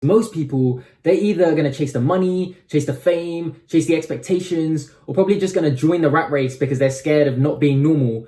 Most people, they're either going to chase the money, chase the fame, chase the expectations, or probably just going to join the rat race because they're scared of not being normal.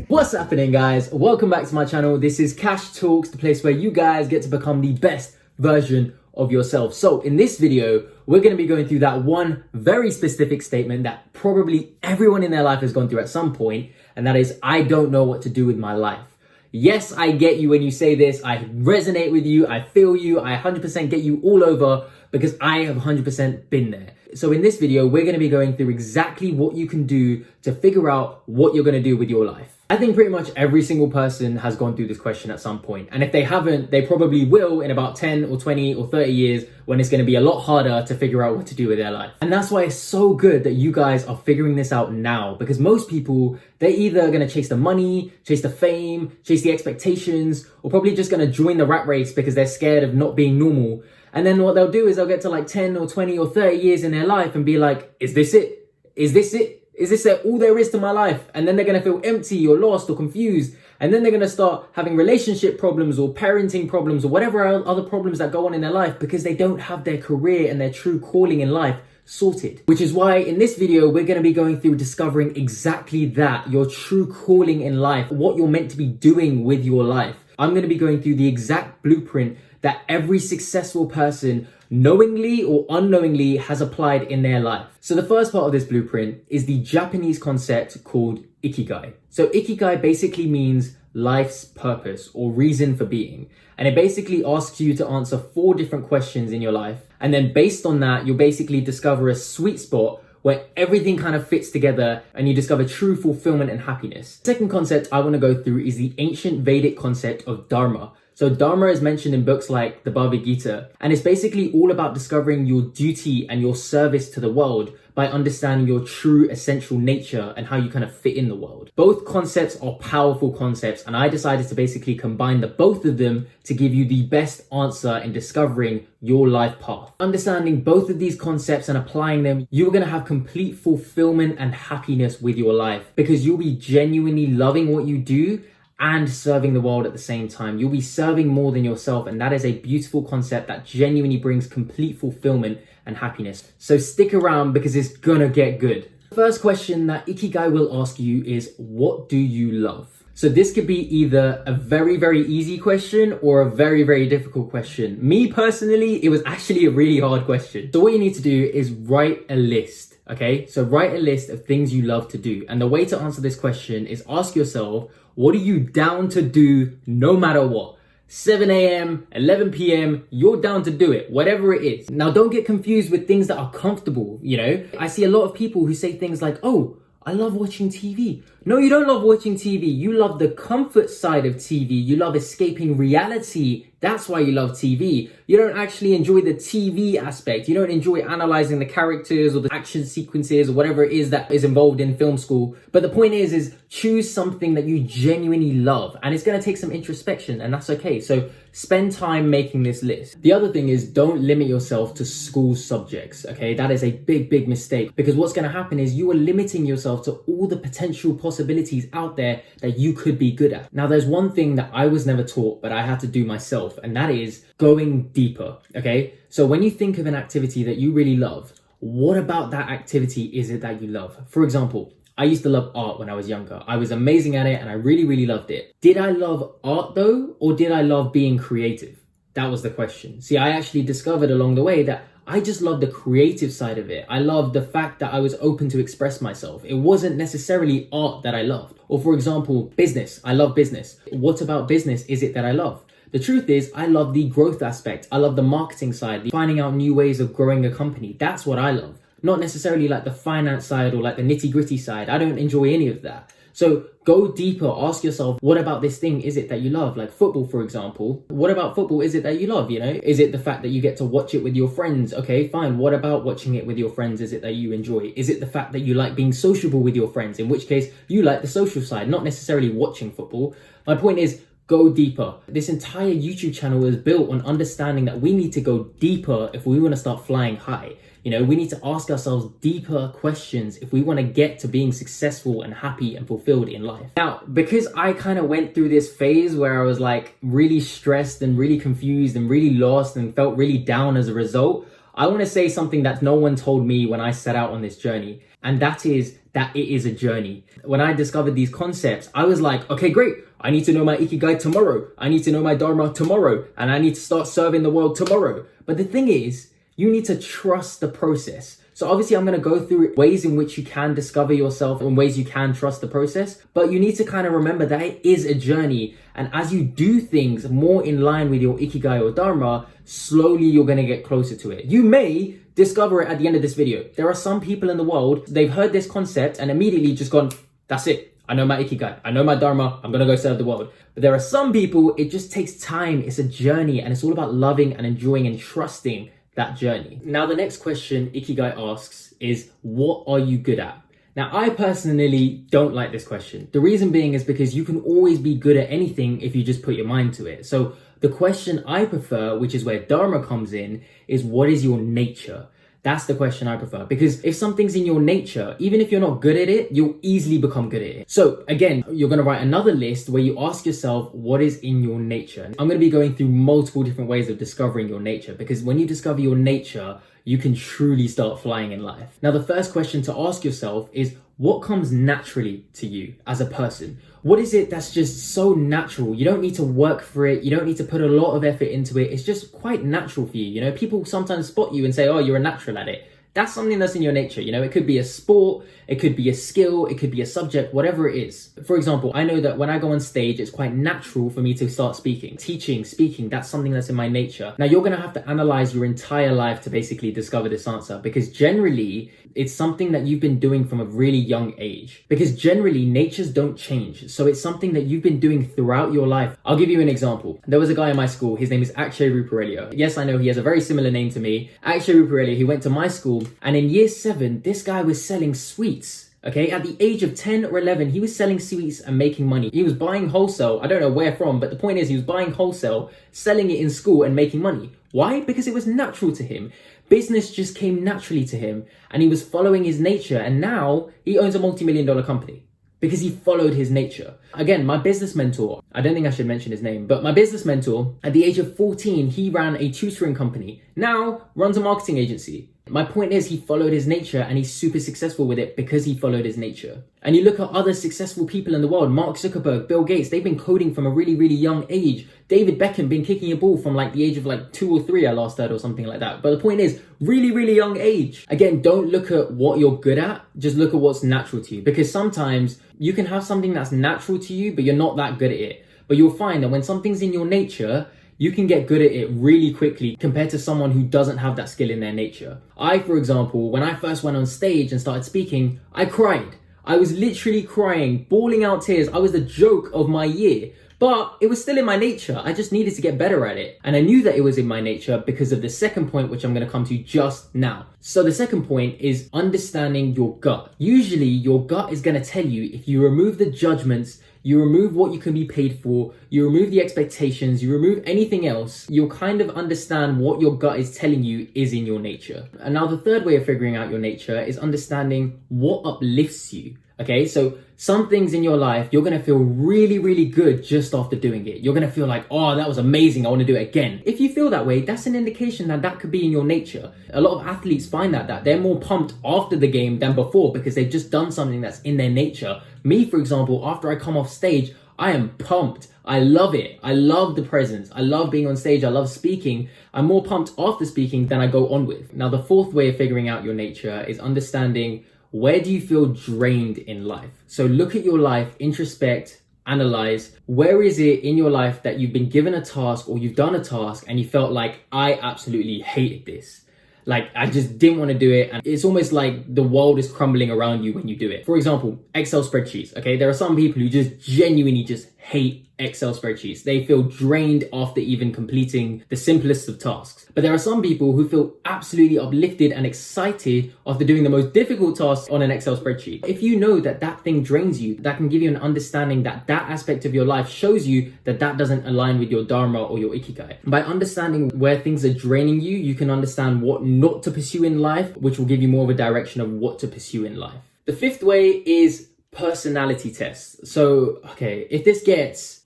What's happening, guys? Welcome back to my channel. This is Cash Talks, the place where you guys get to become the best version of yourself. So in this video, we're going to be going through that one very specific statement that probably everyone in their life has gone through at some point, and that is, I don't know what to do with my life. Yes, I get you when you say this. I resonate with you. I feel you. I 100% get you all over because I have 100% been there. So in this video, we're going to be going through exactly what you can do to figure out what you're going to do with your life. I think pretty much every single person has gone through this question at some point. And if they haven't, they probably will in about 10 or 20 or 30 years when it's going to be a lot harder to figure out what to do with their life. And that's why it's so good that you guys are figuring this out now, because most people, they're either going to chase the money, chase the fame, chase the expectations, or probably just going to join the rat race because they're scared of not being normal. And then what they'll do is they'll get to like 10 or 20 or 30 years in their life and be like, is this it? Is this it? Is this all there is to my life? And then they're going to feel empty or lost or confused. And then they're going to start having relationship problems or parenting problems or whatever other problems that go on in their life because they don't have their career and their true calling in life sorted. Which is why in this video, we're going to be going through discovering exactly that, your true calling in life, what you're meant to be doing with your life. I'm going to be going through the exact blueprint that every successful person knowingly or unknowingly has applied in their life. So the first part of this blueprint is the Japanese concept called Ikigai. So Ikigai basically means life's purpose or reason for being. And it basically asks you to answer 4 different questions in your life. And then based on that, you'll basically discover a sweet spot where everything kind of fits together and you discover true fulfillment and happiness. The second concept I want to go through is the ancient Vedic concept of Dharma. So Dharma is mentioned in books like the Bhagavad Gita, and it's basically all about discovering your duty and your service to the world by understanding your true essential nature and how you kind of fit in the world. Both concepts are powerful concepts, and I decided to basically combine the both of them to give you the best answer in discovering your life path. Understanding both of these concepts and applying them, you're going to have complete fulfillment and happiness with your life because you'll be genuinely loving what you do and serving the world at the same time. You'll be serving more than yourself, and that is a beautiful concept that genuinely brings complete fulfillment and happiness. So stick around because it's gonna get good. The first question that Ikigai will ask you is, what do you love? So this could be either a very, very easy question or a very, very difficult question. Me personally, it was actually a really hard question. So what you need to do is write a list, okay? So write a list of things you love to do. And the way to answer this question is ask yourself, what are you down to do no matter what? 7 a.m., 11 p.m., you're down to do it, whatever it is. Now, don't get confused with things that are comfortable, you know? I see a lot of people who say things like, oh, I love watching TV. No, you don't love watching TV. You love the comfort side of TV. You love escaping reality. That's why you love TV. You don't actually enjoy the TV aspect. You don't enjoy analyzing the characters or the action sequences or whatever it is that is involved in film school. But the point is choose something that you genuinely love. And it's going to take some introspection, and that's okay. So spend time making this list. The other thing is, don't limit yourself to school subjects, okay? That is a big, big mistake, because what's going to happen is you are limiting yourself to all the potential possibilities out there that you could be good at. Now, there's one thing that I was never taught, but I had to do myself, and that is going deeper, okay? So when you think of an activity that you really love, what about that activity is it that you love? For example, I used to love art when I was younger. I was amazing at it and I really, really loved it. Did I love art though, or did I love being creative? That was the question. See, I actually discovered along the way that I just loved the creative side of it. I loved the fact that I was open to express myself. It wasn't necessarily art that I loved. Or for example, business. I love business. What about business is it that I love? The truth is, I love the growth aspect. I love the marketing side, the finding out new ways of growing a company. That's what I love. Not necessarily like the finance side or like the nitty gritty side. I don't enjoy any of that. So go deeper, ask yourself, what about this thing is it that you love? Like football, for example. What about football is it that you love, you know? Is it the fact that you get to watch it with your friends? Okay, fine. What about watching it with your friends is it that you enjoy? Is it the fact that you like being sociable with your friends? In which case, you like the social side, not necessarily watching football. My point is, go deeper. This entire YouTube channel is built on understanding that we need to go deeper if we want to start flying high. You know, we need to ask ourselves deeper questions if we want to get to being successful and happy and fulfilled in life. Now, because I kind of went through this phase where I was like really stressed and really confused and really lost and felt really down as a result, I want to say something that no one told me when I set out on this journey. And that is that it is a journey. When I discovered these concepts, I was like, okay, great. I need to know my Ikigai tomorrow. I need to know my Dharma tomorrow. And I need to start serving the world tomorrow. But the thing is, you need to trust the process. So obviously I'm going to go through ways in which you can discover yourself and ways you can trust the process. But you need to kind of remember that it is a journey. And as you do things more in line with your Ikigai or Dharma, slowly you're going to get closer to it. You may discover it at the end of this video. There are some people in the world, they've heard this concept and immediately just gone, that's it. I know my Ikigai. I know my Dharma. I'm going to go serve the world. But there are some people, it just takes time. It's a journey and it's all about loving and enjoying and trusting that journey. Now, the next question Ikigai asks is, what are you good at? Now, I personally don't like this question. The reason being is because you can always be good at anything if you just put your mind to it. So the question I prefer, which is where Dharma comes in, is what is your nature? That's the question I prefer, because if something's in your nature, even if you're not good at it, you'll easily become good at it. So again, you're going to write another list where you ask yourself, what is in your nature? I'm going to be going through multiple different ways of discovering your nature, because when you discover your nature, you can truly start flying in life. Now, the first question to ask yourself is, what comes naturally to you as a person? What is it that's just so natural? You don't need to work for it. You don't need to put a lot of effort into it. It's just quite natural for you. You know, people sometimes spot you and say, oh, you're a natural at it. That's something that's in your nature. You know, it could be a sport, it could be a skill, it could be a subject, whatever it is. For example, I know that when I go on stage, it's quite natural for me to start speaking. Teaching, speaking, that's something that's in my nature. Now, you're going to have to analyze your entire life to basically discover this answer, because generally, it's something that you've been doing from a really young age. Because generally, natures don't change. So it's something that you've been doing throughout your life. I'll give you an example. There was a guy in my school. His name is Akshay Ruparellia. Yes, I know he has a very similar name to me. Akshay Ruparellia, he went to my school. And in year 7, this guy was selling sweets. Okay, at the age of 10 or 11, he was selling sweets and making money. He was buying wholesale. I don't know where from, but the point is he was buying wholesale, selling it in school and making money. Why? Because it was natural to him. Business just came naturally to him and he was following his nature. And now he owns a multi-million-dollar company because he followed his nature. Again, my business mentor, I don't think I should mention his name, but my business mentor, at the age of 14, he ran a tutoring company, now runs a marketing agency. My point is he followed his nature and he's super successful with it because he followed his nature. And you look at other successful people in the world, Mark Zuckerberg, Bill Gates, they've been coding from a really, really young age. David Beckham been kicking a ball from like the age of like 2 or 3, I last heard, or something like that. But the point is, really, really young age. Again, don't look at what you're good at, just look at what's natural to you. Because sometimes you can have something that's natural to you, but you're not that good at it. But you'll find that when something's in your nature, you can get good at it really quickly compared to someone who doesn't have that skill in their nature. I, for example, when I first went on stage and started speaking, I cried. I was literally crying, bawling out tears. I was the joke of my year, but it was still in my nature. I just needed to get better at it. And I knew that it was in my nature because of the second point, which I'm going to come to just now. So the second point is understanding your gut. Usually your gut is going to tell you, if you remove the judgments, you remove what you can be paid for, you remove the expectations, you remove anything else, you'll kind of understand what your gut is telling you is in your nature. And now the third way of figuring out your nature is understanding what uplifts you. Okay, so some things in your life, you're going to feel really, really good just after doing it. You're going to feel like, oh, that was amazing. I want to do it again. If you feel that way, that's an indication that that could be in your nature. A lot of athletes find that they're more pumped after the game than before because they've just done something that's in their nature. Me, for example, after I come off stage, I am pumped. I love it. I love the presence. I love being on stage. I love speaking. I'm more pumped after speaking than I go on with. Now, the fourth way of figuring out your nature is understanding, where do you feel drained in life? So look at your life, introspect, analyze. Where is it in your life that you've been given a task or you've done a task and you felt like, I absolutely hated this? Like, I just didn't want to do it. And it's almost like the world is crumbling around you when you do it. For example, Excel spreadsheets, okay? There are some people who just genuinely just hate Excel spreadsheets. They feel drained after even completing the simplest of tasks. But there are some people who feel absolutely uplifted and excited after doing the most difficult tasks on an Excel spreadsheet. If you know that that thing drains you, that can give you an understanding that that aspect of your life shows you that that doesn't align with your Dharma or your Ikigai. By understanding where things are draining you, you can understand what not to pursue in life, which will give you more of a direction of what to pursue in life. The fifth way is personality tests. So, okay, if this gets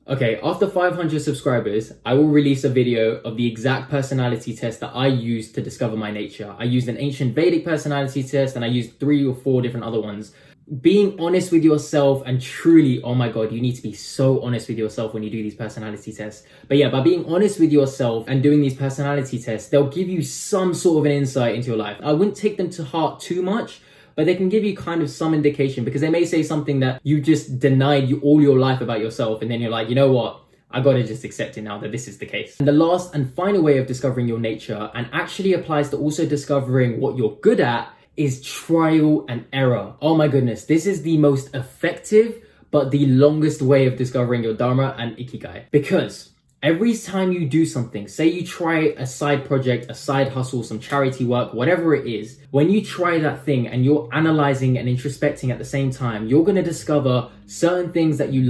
okay, after 500 subscribers, I will release a video of the exact personality test that I used to discover my nature. I used an ancient Vedic personality test and I used 3 or 4 different other ones. Being honest with yourself and truly, oh my God, you need to be so honest with yourself when you do these personality tests. But yeah, by being honest with yourself and doing these personality tests, they'll give you some sort of an insight into your life. I wouldn't take them to heart too much, but they can give you kind of some indication, because they may say something that you just denied all your life about yourself. And then you're like, you know what? I gotta just accept it now that this is the case. And the last and final way of discovering your nature, and actually applies to also discovering what you're good at, is trial and error. Oh my goodness, this is the most effective, but the longest way of discovering your Dharma and Ikigai. Because every time you do something, say you try a side project, a side hustle, some charity work, whatever it is, when you try that thing and you're analyzing and introspecting at the same time, you're going to discover certain things that you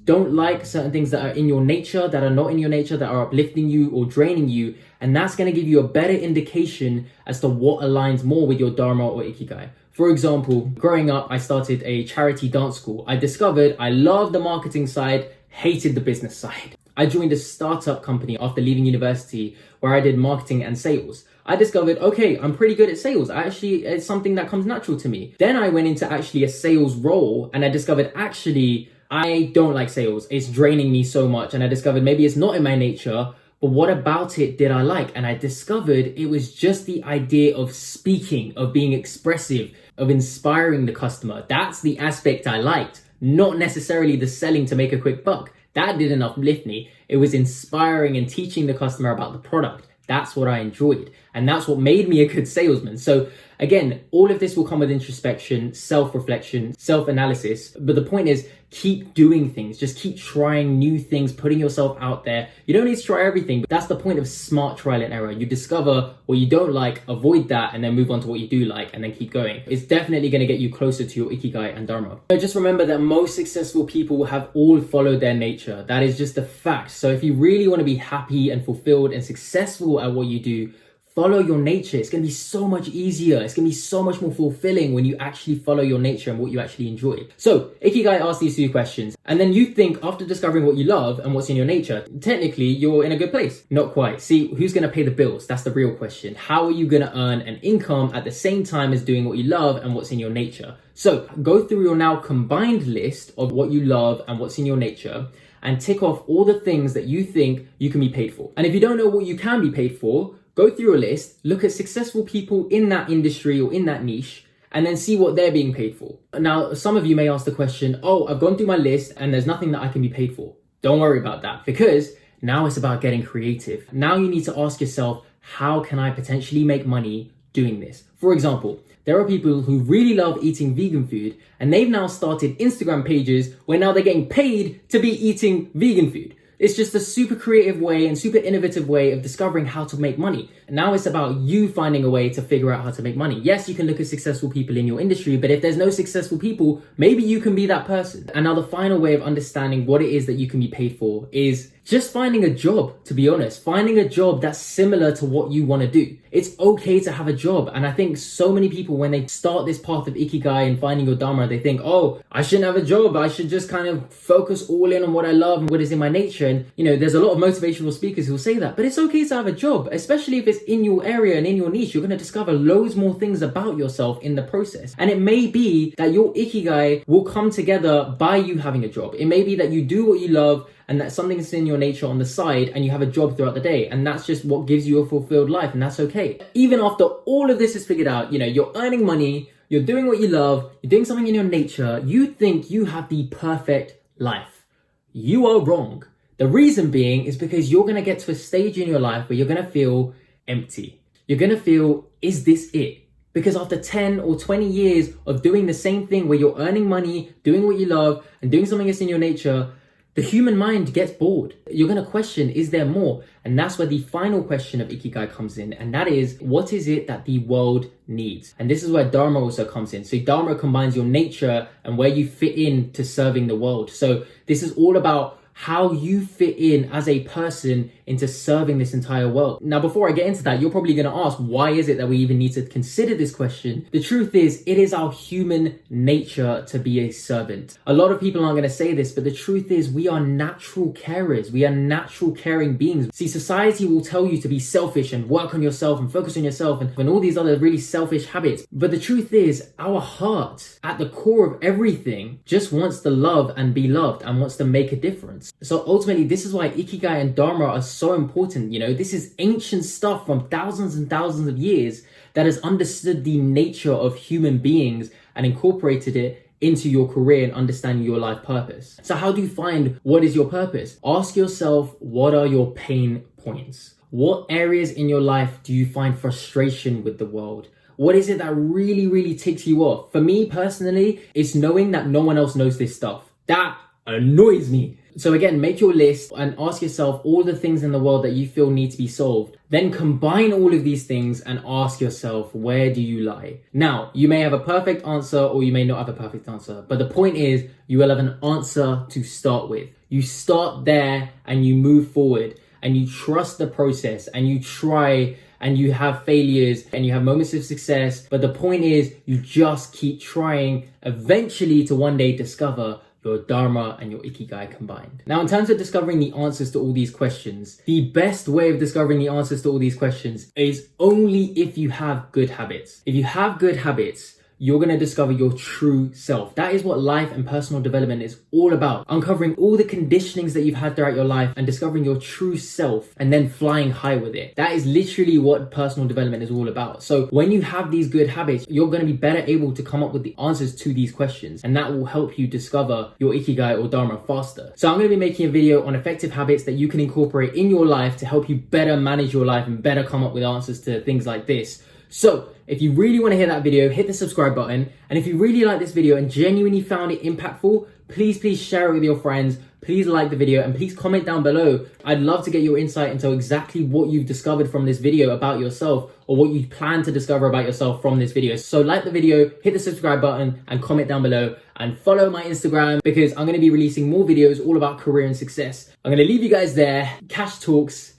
don't like, certain things that are in your nature, that are not in your nature, that are uplifting you or draining you. And that's going to give you a better indication as to what aligns more with your Dharma or Ikigai. For example, growing up, I started a charity dance school. I discovered I loved the marketing side, hated the business side. I joined a startup company after leaving university where I did marketing and sales. I discovered, okay, I'm pretty good at sales. It's something that comes natural to me. Then I went into actually a sales role and I discovered actually, I don't like sales. It's draining me so much. And I discovered maybe it's not in my nature, but what about it did I like? And I discovered it was just the idea of speaking, of being expressive, of inspiring the customer. That's the aspect I liked, not necessarily the selling to make a quick buck. That didn't uplift me. It was inspiring and teaching the customer about the product. That's what I enjoyed. And that's what made me a good salesman. So again, all of this will come with introspection, self-reflection, self-analysis. But the point is, keep doing things. Just keep trying new things, putting yourself out there. You don't need to try everything, but that's the point of smart trial and error. You discover what you don't like, avoid that, and then move on to what you do like, and then keep going. It's definitely going to get you closer to your Ikigai and Dharma. So just remember that most successful people have all followed their nature. That is just a fact. So if you really want to be happy and fulfilled and successful at what you do, follow your nature. It's going to be so much easier. It's going to be so much more fulfilling when you actually follow your nature and what you actually enjoy. So Ikigai asks these 2 questions. And then you think, after discovering what you love and what's in your nature, technically you're in a good place. Not quite. See, who's going to pay the bills? That's the real question. How are you going to earn an income at the same time as doing what you love and what's in your nature? So go through your now combined list of what you love and what's in your nature, and tick off all the things that you think you can be paid for. And if you don't know what you can be paid for, go through your list, look at successful people in that industry or in that niche, and then see what they're being paid for. Now, some of you may ask the question, oh, I've gone through my list and there's nothing that I can be paid for. Don't worry about that, because now it's about getting creative. Now you need to ask yourself, how can I potentially make money doing this? For example, there are people who really love eating vegan food, and they've now started Instagram pages where now they're getting paid to be eating vegan food. It's just a super creative way and super innovative way of discovering how to make money. And now it's about you finding a way to figure out how to make money. Yes, you can look at successful people in your industry, but if there's no successful people, maybe you can be that person. And now the final way of understanding what it is that you can be paid for is just finding a job, to be honest. Finding a job that's similar to what you want to do. It's okay to have a job. And I think so many people, when they start this path of Ikigai and finding your Dharma, they think, oh, I shouldn't have a job. I should just kind of focus all in on what I love and what is in my nature. And, you know, there's a lot of motivational speakers who'll say that. But it's okay to have a job, especially if it's in your area and in your niche. You're going to discover loads more things about yourself in the process. And it may be that your Ikigai will come together by you having a job. It may be that you do what you love, and that something's in your nature on the side, and you have a job throughout the day, and that's just what gives you a fulfilled life, and that's okay. Even after all of this is figured out, you know, you're earning money, you're doing what you love, you're doing something in your nature, you think you have the perfect life. You are wrong. The reason being is because you're going to get to a stage in your life where you're going to feel empty. You're going to feel, is this it? Because after 10 or 20 years of doing the same thing where you're earning money, doing what you love, and doing something that's in your nature, the human mind gets bored. You're going to question, is there more? And that's where the final question of Ikigai comes in. And that is, what is it that the world needs? And this is where Dharma also comes in. So Dharma combines your nature and where you fit in to serving the world. So this is all about how you fit in as a person into serving this entire world. Now, before I get into that, you're probably going to ask, why is it that we even need to consider this question? The truth is, it is our human nature to be a servant. A lot of people aren't going to say this, but the truth is we are natural carers. We are natural caring beings. See, society will tell you to be selfish and work on yourself and focus on yourself and all these other really selfish habits. But the truth is, our heart, at the core of everything, just wants to love and be loved and wants to make a difference. So ultimately, this is why Ikigai and Dharma are so important. You know, this is ancient stuff from thousands and thousands of years that has understood the nature of human beings and incorporated it into your career and understanding your life purpose. So how do you find what is your purpose? Ask yourself, what are your pain points? What areas in your life do you find frustration with the world? What is it that really, really ticks you off? For me personally, it's knowing that no one else knows this stuff. That annoys me. So again, make your list and ask yourself all the things in the world that you feel need to be solved. Then combine all of these things and ask yourself, where do you lie? Now, you may have a perfect answer or you may not have a perfect answer. But the point is, you will have an answer to start with. You start there and you move forward and you trust the process and you try and you have failures and you have moments of success. But the point is, you just keep trying eventually to one day discover your Dharma and your Ikigai combined. Now, in terms of discovering the answers to all these questions, the best way of discovering the answers to all these questions is only if you have good habits. If you have good habits, you're going to discover your true self. That is what life and personal development is all about. Uncovering all the conditionings that you've had throughout your life and discovering your true self and then flying high with it. That is literally what personal development is all about. So when you have these good habits, you're going to be better able to come up with the answers to these questions. And that will help you discover your Ikigai or Dharma faster. So I'm going to be making a video on effective habits that you can incorporate in your life to help you better manage your life and better come up with answers to things like this. So if you really want to hear that video, hit the subscribe button. And if you really like this video and genuinely found it impactful, please share it with your friends. Please like the video and please comment down below. I'd love to get your insight into exactly what you've discovered from this video about yourself or what you plan to discover about yourself from this video. So like the video, hit the subscribe button and comment down below and follow my Instagram because I'm going to be releasing more videos all about career and success. I'm going to leave you guys there. Cash Talks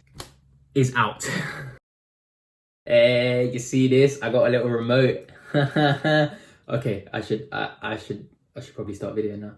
is out. Hey, you see this? I got a little remote. Okay, I should probably start video now.